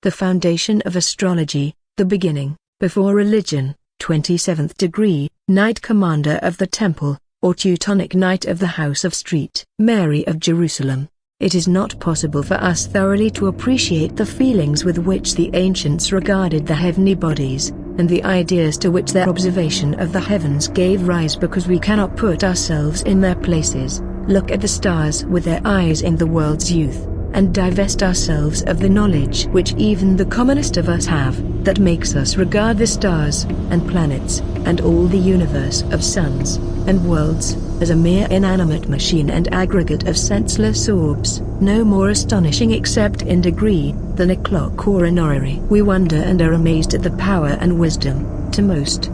The foundation of astrology, the beginning, before religion, 27th degree, Knight Commander of the Temple, or Teutonic Knight of the House of St. Mary of Jerusalem. It is not possible for us thoroughly to appreciate the feelings with which the ancients regarded the heavenly bodies, and the ideas to which their observation of the heavens gave rise, because we cannot put ourselves in their places, look at the stars with their eyes in the world's youth, and divest ourselves of the knowledge which even the commonest of us have, that makes us regard the stars, and planets, and all the universe of suns, and worlds, as a mere inanimate machine and aggregate of senseless orbs, no more astonishing except in degree, than a clock or an orrery. We wonder and are amazed at the power and wisdom, to most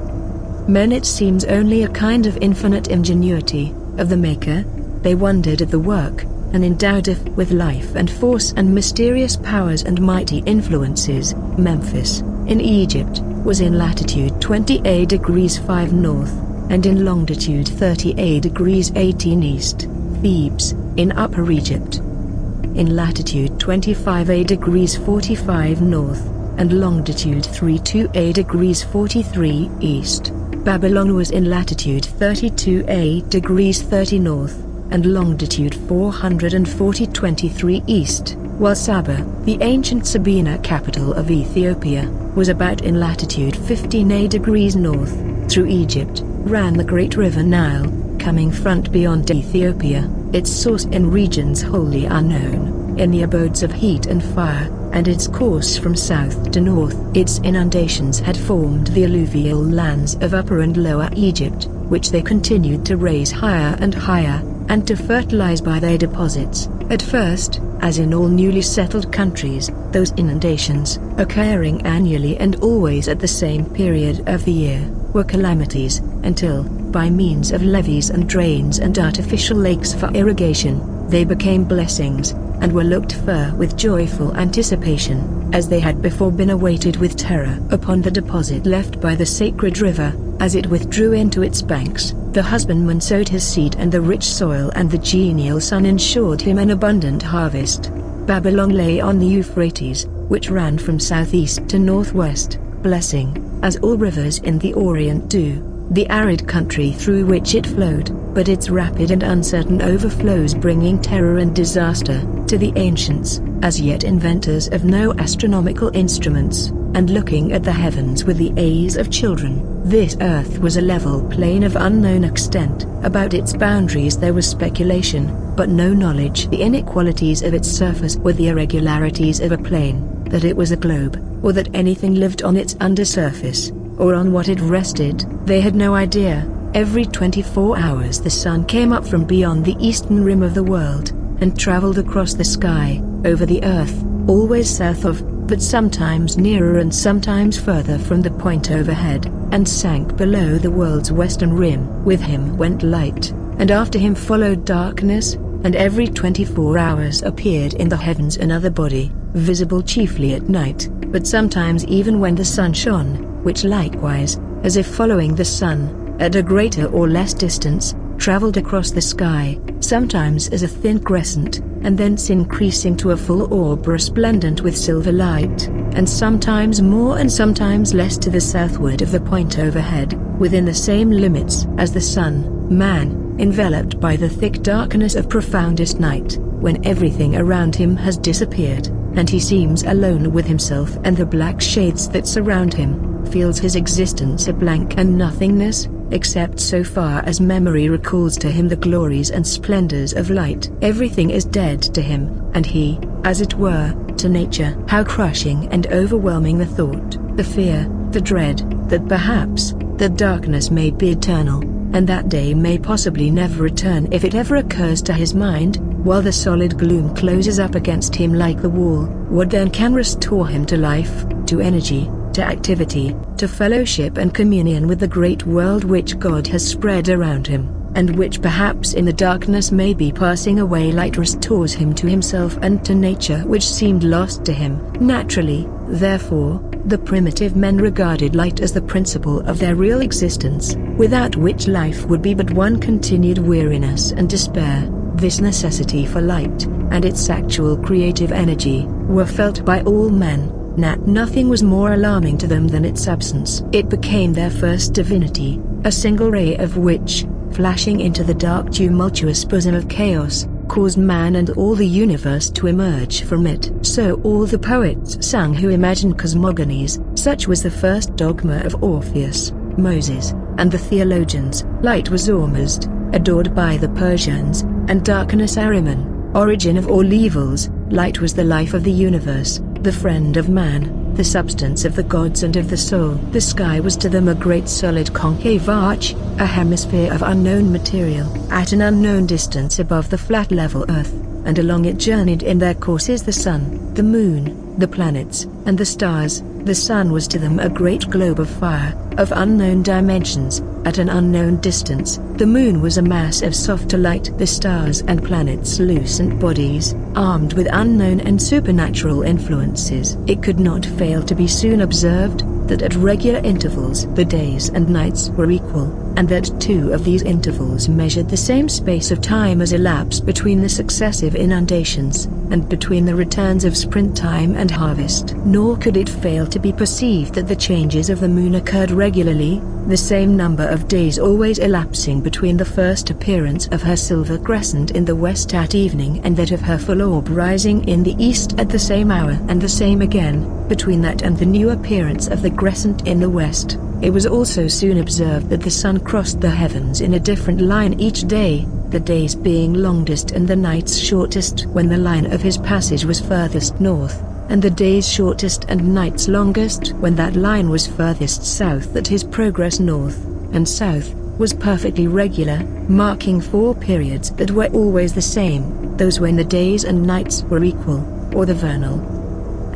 men it seems only a kind of infinite ingenuity, of the Maker. They wondered at the work, and endowed it with life and force and mysterious powers and mighty influences. Memphis, in Egypt, was in latitude 28 degrees 5 north, and in longitude 38 degrees 18 east. Thebes, in Upper Egypt, in latitude 25 degrees 45 north, and longitude 328 degrees 43 east. Babylon was in latitude 32 degrees 30 north, and longitude 440.23 east, while Saba, the ancient Sabina capital of Ethiopia, was about in latitude 15 degrees north. Through Egypt ran the great river Nile, coming front beyond Ethiopia, its source in regions wholly unknown, in the abodes of heat and fire, and its course from south to north. Its inundations had formed the alluvial lands of Upper and Lower Egypt, which they continued to raise higher and higher, and to fertilize by their deposits. At first, as in all newly settled countries, those inundations, occurring annually and always at the same period of the year, were calamities, until, by means of levees and drains and artificial lakes for irrigation, they became blessings, and were looked for with joyful anticipation, as they had before been awaited with terror. Upon the deposit left by the sacred river, as it withdrew into its banks, the husbandman sowed his seed, and the rich soil and the genial sun ensured him an abundant harvest. Babylon lay on the Euphrates, which ran from southeast to northwest, blessing, as all rivers in the Orient do, the arid country through which it flowed, but its rapid and uncertain overflows bringing terror and disaster to the ancients, as yet inventors of no astronomical instruments, and looking at the heavens with the eyes of children. This earth was a level plain of unknown extent. About its boundaries there was speculation, but no knowledge. The inequalities of its surface were the irregularities of a plane, that it was a globe, or that anything lived on its undersurface, or on what it rested, they had no idea. Every 24 hours the sun came up from beyond the eastern rim of the world, and traveled across the sky, over the earth, always south of, but sometimes nearer and sometimes further from the point overhead, and sank below the world's western rim. With him went light, and after him followed darkness, and every 24 hours appeared in the heavens another body, visible chiefly at night, but sometimes even when the sun shone, which likewise, as if following the sun, at a greater or less distance, traveled across the sky, sometimes as a thin crescent, and thence increasing to a full orb resplendent with silver light, and sometimes more and sometimes less to the southward of the point overhead, within the same limits as the sun. Man, enveloped by the thick darkness of profoundest night, when everything around him has disappeared, and he seems alone with himself and the black shades that surround him, feels his existence a blank and nothingness, except so far as memory recalls to him the glories and splendors of light. Everything is dead to him, and he, as it were, to nature. How crushing and overwhelming the thought, the fear, the dread, that perhaps, the darkness may be eternal, and that day may possibly never return if it ever occurs to his mind, while the solid gloom closes up against him like the wall. What then can restore him to life, to energy, to activity, to fellowship and communion with the great world which God has spread around him, and which perhaps in the darkness may be passing away? Light restores him to himself and to nature which seemed lost to him. Naturally, therefore, the primitive men regarded light as the principle of their real existence, without which life would be but one continued weariness and despair. This necessity for light, and its actual creative energy, were felt by all men, Nothing was more alarming to them than its absence. It became their first divinity, a single ray of which, flashing into the dark tumultuous bosom of chaos, caused man and all the universe to emerge from it. So all the poets sang who imagined cosmogonies. Such was the first dogma of Orpheus, Moses, and the theologians. Light was Ormuzd, adored by the Persians, and darkness Ahriman, origin of all evils. Light was the life of the universe, the friend of man, the substance of the gods and of the soul. The sky was to them a great solid concave arch, a hemisphere of unknown material, at an unknown distance above the flat level earth, and along it journeyed in their courses the sun, the moon, the planets, and the stars. The sun was to them a great globe of fire, of unknown dimensions, at an unknown distance. The moon was a mass of softer light. The stars and planets lucent bodies, armed with unknown and supernatural influences. It could not fail to be soon observed that at regular intervals the days and nights were equal, and that two of these intervals measured the same space of time as elapsed between the successive inundations, and between the returns of springtime and harvest. Nor could it fail to be perceived that the changes of the moon occurred regularly, the same number of days always elapsing between the first appearance of her silver crescent in the west at evening and that of her full orb rising in the east at the same hour, and the same again, between that and the new appearance of the crescent in the west. It was also soon observed that the sun crossed the heavens in a different line each day, the days being longest and the nights shortest when the line of his passage was furthest north, and the days shortest and nights longest when that line was furthest south. That his progress north and south was perfectly regular, marking 4 periods that were always the same, those when the days and nights were equal, or the vernal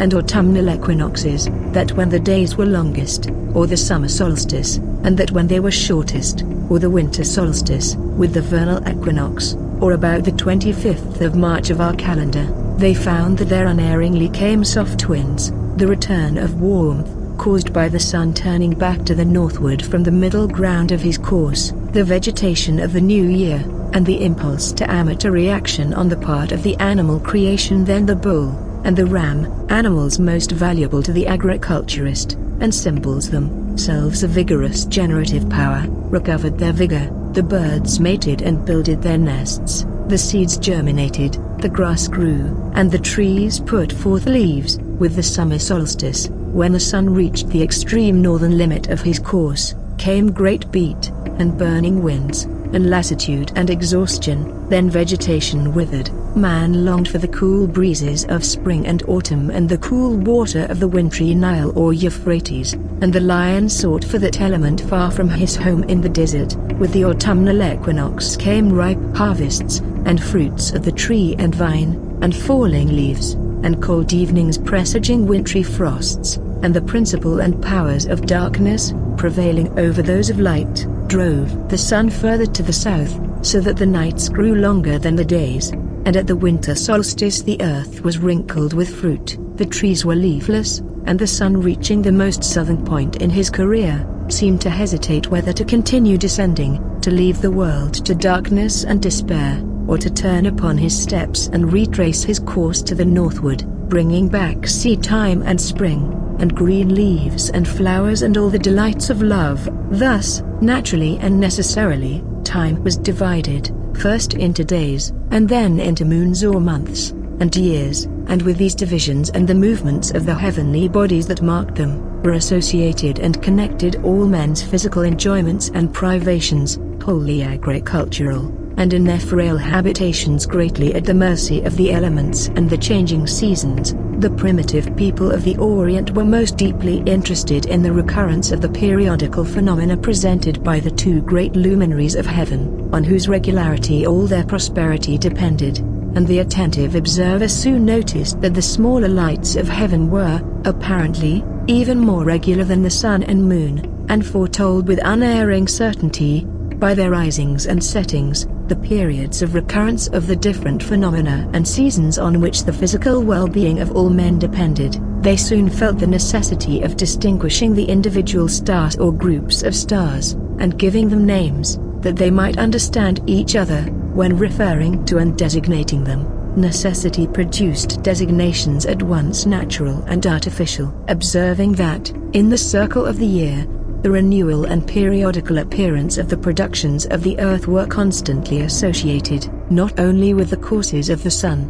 and autumnal equinoxes, that when the days were longest, or the summer solstice, and that when they were shortest, or the winter solstice, with the vernal equinox, or about the 25th of March of our calendar. They found that there unerringly came soft winds, the return of warmth, caused by the sun turning back to the northward from the middle ground of his course, the vegetation of the new year, and the impulse to amatory action on the part of the animal creation. Then the bull and the ram, animals most valuable to the agriculturist, and symbols themselves of vigorous generative power, recovered their vigor. The birds mated and builded their nests, the seeds germinated, the grass grew, and the trees put forth leaves. With the summer solstice, when the sun reached the extreme northern limit of his course, came great beat, and burning winds, and lassitude and exhaustion. Then vegetation withered. Man longed for the cool breezes of spring and autumn and the cool water of the wintry Nile or Euphrates, and the lion sought for that element far from his home in the desert. With the autumnal equinox came ripe harvests, and fruits of the tree and vine, and falling leaves, and cold evenings presaging wintry frosts, and the principle and powers of darkness, prevailing over those of light, drove the sun further to the south, so that the nights grew longer than the days, and at the winter solstice the earth was wrinkled with fruit, the trees were leafless, and the sun, reaching the most southern point in his career, seemed to hesitate whether to continue descending, to leave the world to darkness and despair, or to turn upon his steps and retrace his course to the northward, bringing back seed time and spring, and green leaves and flowers and all the delights of love. Thus, naturally and necessarily, time was divided, first into days, and then into moons or months, and years, and with these divisions and the movements of the heavenly bodies that marked them, were associated and connected all men's physical enjoyments and privations, wholly agricultural, and in their frail habitations greatly at the mercy of the elements and the changing seasons. The primitive people of the Orient were most deeply interested in the recurrence of the periodical phenomena presented by the 2 great luminaries of heaven, on whose regularity all their prosperity depended, and the attentive observer soon noticed that the smaller lights of heaven were, apparently, even more regular than the sun and moon, and foretold with unerring certainty, by their risings and settings, the periods of recurrence of the different phenomena and seasons on which the physical well-being of all men depended. They soon felt the necessity of distinguishing the individual stars or groups of stars, and giving them names, that they might understand each other, when referring to and designating them. necessity produced designations at once natural and artificial. Observing that, in the circle of the year, the renewal and periodical appearance of the productions of the earth were constantly associated, not only with the courses of the sun,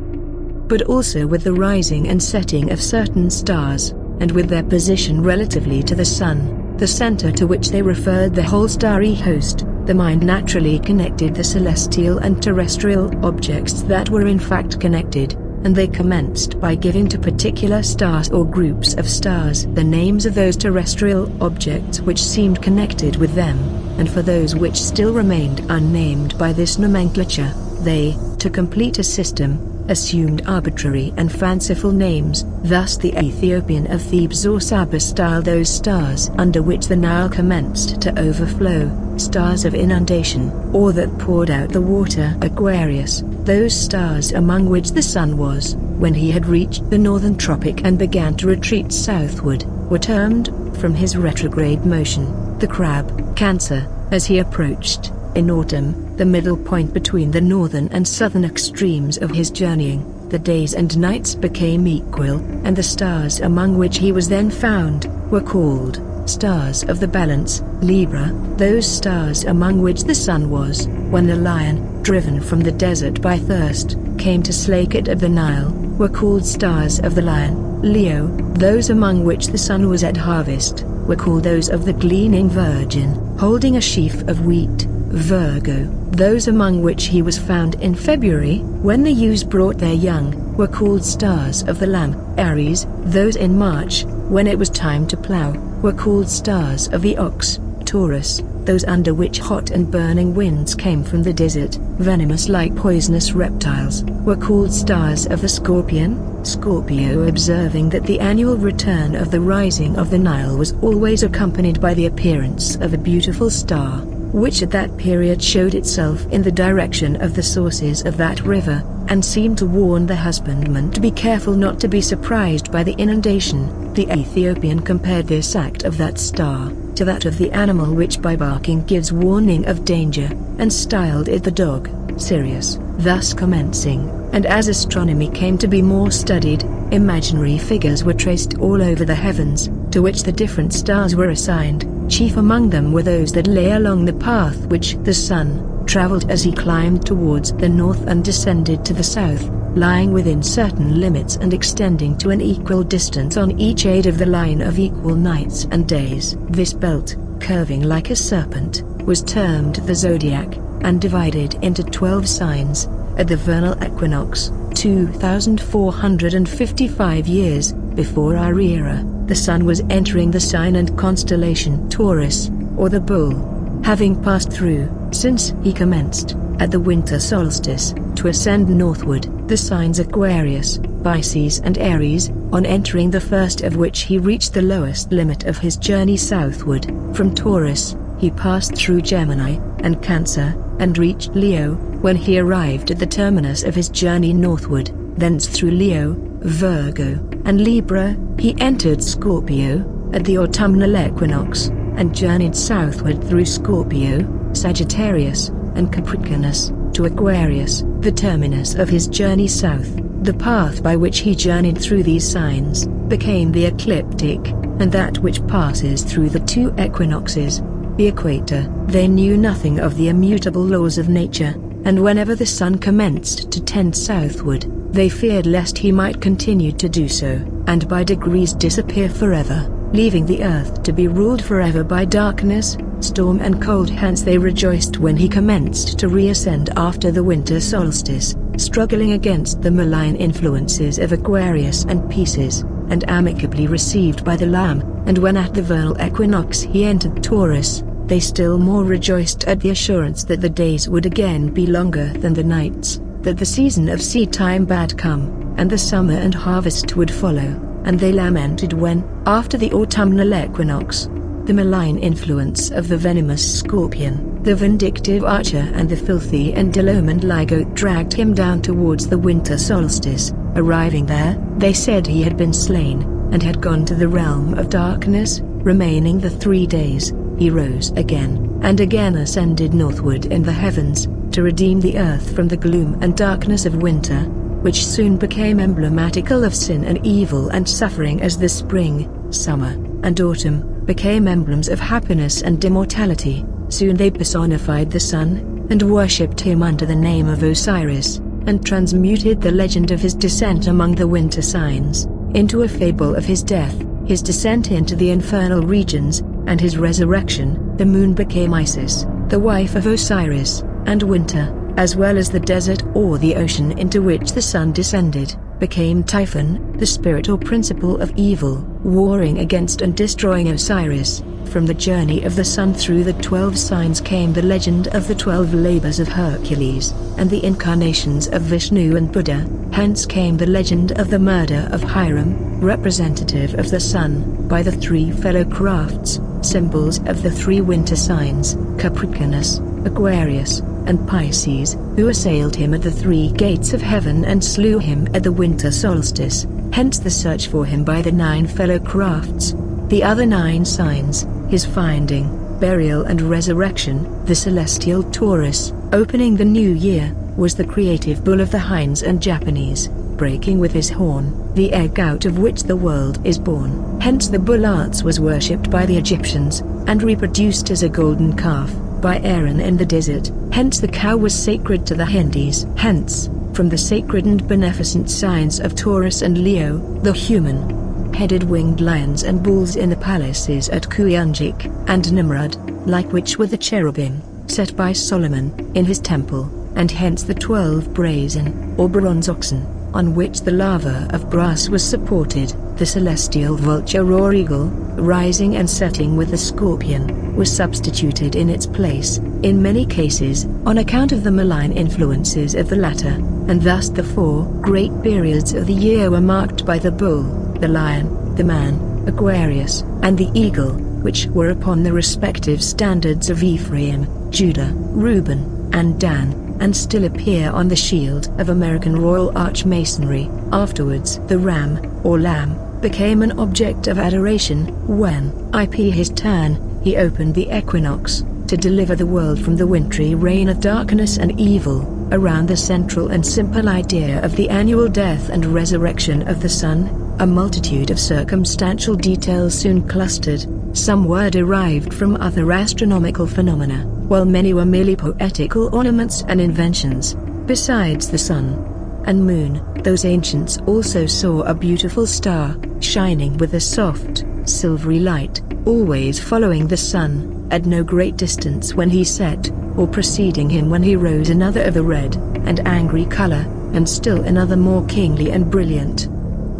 but also with the rising and setting of certain stars, and with their position relatively to the sun, the center to which they referred the whole starry host, the mind naturally connected the celestial and terrestrial objects that were in fact connected, and they commenced by giving to particular stars or groups of stars the names of those terrestrial objects which seemed connected with them, and for those which still remained unnamed by this nomenclature, they, to complete a system, assumed arbitrary and fanciful names. Thus the Ethiopian of Thebes or Saba styled those stars under which the Nile commenced to overflow, stars of inundation, or that poured out the water, Aquarius. Those stars among which the sun was, when he had reached the northern tropic and began to retreat southward, were termed, from his retrograde motion, the Crab, Cancer, as he approached, in autumn, the middle point between the northern and southern extremes of his journeying, the days and nights became equal, and the stars among which he was then found, were called stars of the balance, Libra. Those stars among which the sun was, when the lion, driven from the desert by thirst, came to slake it at the Nile, were called stars of the lion, Leo. Those among which the sun was at harvest, were called those of the gleaning virgin, holding a sheaf of wheat, Virgo. Those among which he was found in February, when the ewes brought their young, were called stars of the lamb, Aries. Those in March, when it was time to plough, were called stars of the ox, Taurus. Those under which hot and burning winds came from the desert, venomous like poisonous reptiles, were called stars of the scorpion, Scorpio. Observing that the annual return of the rising of the Nile was always accompanied by the appearance of a beautiful star, which at that period showed itself in the direction of the sources of that river, and seemed to warn the husbandman to be careful not to be surprised by the inundation, the Ethiopian compared this act of that star to that of the animal which by barking gives warning of danger, and styled it the dog, Sirius. Thus commencing, and as astronomy came to be more studied, imaginary figures were traced all over the heavens, to which the different stars were assigned. Chief among them were those that lay along the path which the sun traveled as he climbed towards the north and descended to the south, lying within certain limits and extending to an equal distance on each aid of the line of equal nights and days. This belt, curving like a serpent, was termed the zodiac, and divided into 12 signs. At the vernal equinox, 2455 years before our era, the sun was entering the sign and constellation Taurus, or the bull, having passed through, since he commenced, at the winter solstice, to ascend northward, the signs Aquarius, Pisces and Aries, on entering the first of which he reached the lowest limit of his journey southward. From Taurus, he passed through Gemini and Cancer, and reached Leo, when he arrived at the terminus of his journey northward. Thence through Leo, Virgo, and Libra, he entered Scorpio, at the autumnal equinox, and journeyed southward through Scorpio, Sagittarius, and Capricornus, to Aquarius, the terminus of his journey south. The path by which he journeyed through these signs, became the ecliptic, and that which passes through the two equinoxes, the equator. They knew nothing of the immutable laws of nature, and whenever the sun commenced to tend southward, they feared lest he might continue to do so, and by degrees disappear forever, leaving the earth to be ruled forever by darkness, storm and cold. Hence they rejoiced when he commenced to reascend after the winter solstice, struggling against the malign influences of Aquarius and Pisces, and amicably received by the Lamb. And when at the vernal equinox he entered Taurus, they still more rejoiced at the assurance that the days would again be longer than the nights, that the season of seed time bad come, and the summer and harvest would follow. And they lamented when, after the autumnal equinox, the malign influence of the venomous scorpion, the vindictive archer and the filthy and ill-omened lygoat dragged him down towards the winter solstice. Arriving there, they said he had been slain, and had gone to the realm of darkness. Remaining the 3 days, he rose again, and again ascended northward in the heavens, to redeem the earth from the gloom and darkness of winter. which soon became emblematical of sin and evil and suffering, as the spring, summer, and autumn became emblems of happiness and immortality. Soon they personified the sun, and worshipped him under the name of Osiris, and transmuted the legend of his descent among the winter signs into a fable of his death, his descent into the infernal regions, and his resurrection. The moon became Isis, the wife of Osiris, and winter, as well as the desert or the ocean into which the sun descended, became Typhon, the spirit or principle of evil, warring against and destroying Osiris. From the journey of the sun through the 12 signs came the legend of the 12 labors of Hercules, and the incarnations of Vishnu and Buddha. Hence came the legend of the murder of Hiram, representative of the sun, by the 3 fellow crafts, symbols of the 3 winter signs, Capricornus, Aquarius, and Pisces, who assailed him at the 3 gates of heaven and slew him at the winter solstice. Hence the search for him by the 9 fellow crafts. The other 9 signs, his finding, burial and resurrection. The celestial Taurus, opening the new year, was the creative bull of the Hinds and Japanese, breaking with his horn, the egg out of which the world is born. Hence the bull arts was worshipped by the Egyptians, and reproduced as a golden calf, by Aaron in the desert. Hence the cow was sacred to the Hindus. Hence, from the sacred and beneficent signs of Taurus and Leo, the human-headed winged lions and bulls in the palaces at Kuyunjik and Nimrod, like which were the cherubim, set by Solomon, in his temple, and hence the 12 brazen, or bronze oxen, on which the lava of brass was supported. The celestial vulture or eagle, rising and setting with the scorpion, was substituted in its place, in many cases, on account of the malign influences of the latter, and thus the 4 great periods of the year were marked by the bull, the lion, the man, Aquarius, and the eagle, which were upon the respective standards of Ephraim, Judah, Reuben, and Dan, and still appear on the shield of American Royal Archmasonry. Afterwards, the ram, or lamb, became an object of adoration. When, his turn, he opened the equinox, to deliver the world from the wintry reign of darkness and evil, around the central and simple idea of the annual death and resurrection of the sun, a multitude of circumstantial details soon clustered. Some were derived from other astronomical phenomena, while many were merely poetical ornaments and inventions. Besides the sun and moon, those ancients also saw a beautiful star, shining with a soft, silvery light, always following the sun, at no great distance when he set, or preceding him when he rose, another of a red and angry color, and still another more kingly and brilliant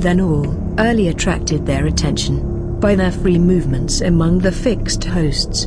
than all. Early attracted their attention by their free movements among the fixed hosts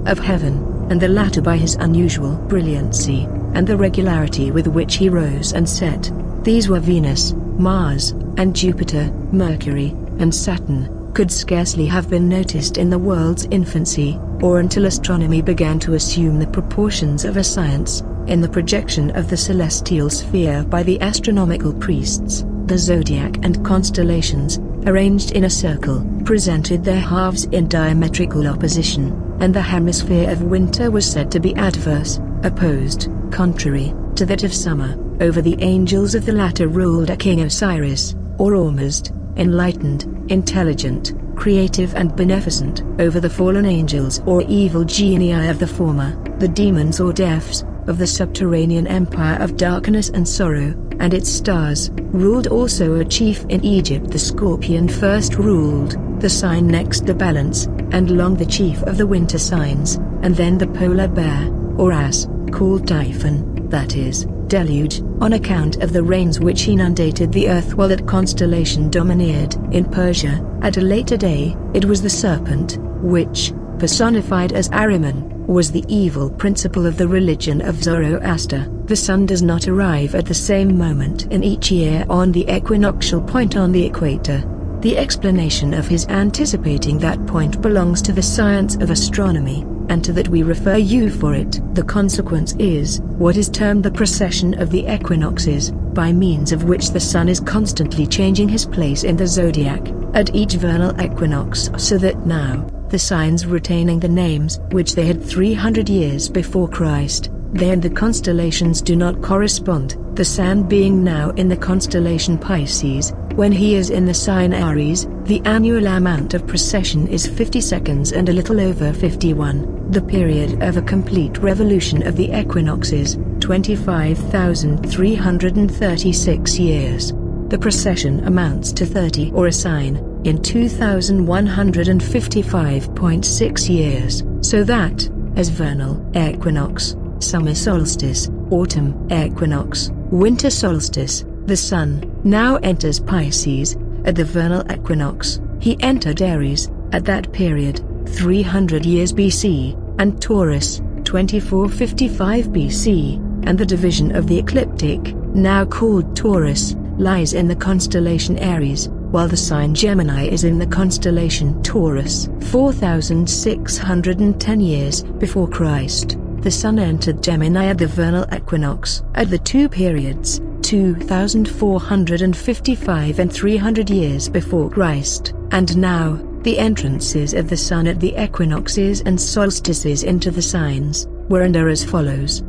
of heaven, and the latter by his unusual brilliancy, and the regularity with which he rose and set. These were Venus, Mars, and Jupiter. Mercury and Saturn could scarcely have been noticed in the world's infancy, or until astronomy began to assume the proportions of a science, in the projection of the celestial sphere by the astronomical priests. The zodiac and constellations, arranged in a circle, presented their halves in diametrical opposition, and the hemisphere of winter was said to be adverse, opposed, contrary, to that of summer. Over the angels of the latter ruled a king Osiris, or Ormuzd, enlightened, intelligent, creative and beneficent. Over the fallen angels or evil genii of the former, the demons or deaths, of the subterranean empire of darkness and sorrow, and its stars, ruled also a chief in Egypt. The scorpion first ruled the sign next the balance, and long the chief of the winter signs, and then the polar bear, or ass, called Typhon, that is, deluge, on account of the rains which inundated the earth while that constellation domineered. In Persia, at a later day, it was the serpent, which, personified as Ahriman, was the evil principle of the religion of Zoroaster. The sun does not arrive at the same moment in each year on the equinoctial point on the equator. The explanation of his anticipating that point belongs to the science of astronomy, and to that we refer you for it. The consequence is what is termed the precession of the equinoxes, by means of which the sun is constantly changing his place in the zodiac, at each vernal equinox, so that now, the signs retaining the names which they had 300 years before Christ, they and the constellations do not correspond. the Sun being now in the constellation Pisces. When he is in the sign Aries, the annual amount of precession is 50 seconds and a little over 51. The period of a complete revolution of the equinoxes, 25,336 years. The precession amounts to 30 or a sign, in 2,155.6 years, so that, as vernal equinox, summer solstice, autumn equinox, winter solstice, the Sun now enters Pisces. At the vernal equinox, he entered Aries, at that period, 300 years BC, and Taurus, 2455 BC, and the division of the ecliptic, now called Taurus, lies in the constellation Aries, while the sign Gemini is in the constellation Taurus. 4,610 years before Christ, the Sun entered Gemini at the vernal equinox. At the two periods, 2,455 and 300 years before Christ, and now, the entrances of the Sun at the equinoxes and solstices into the signs, were and are as follows.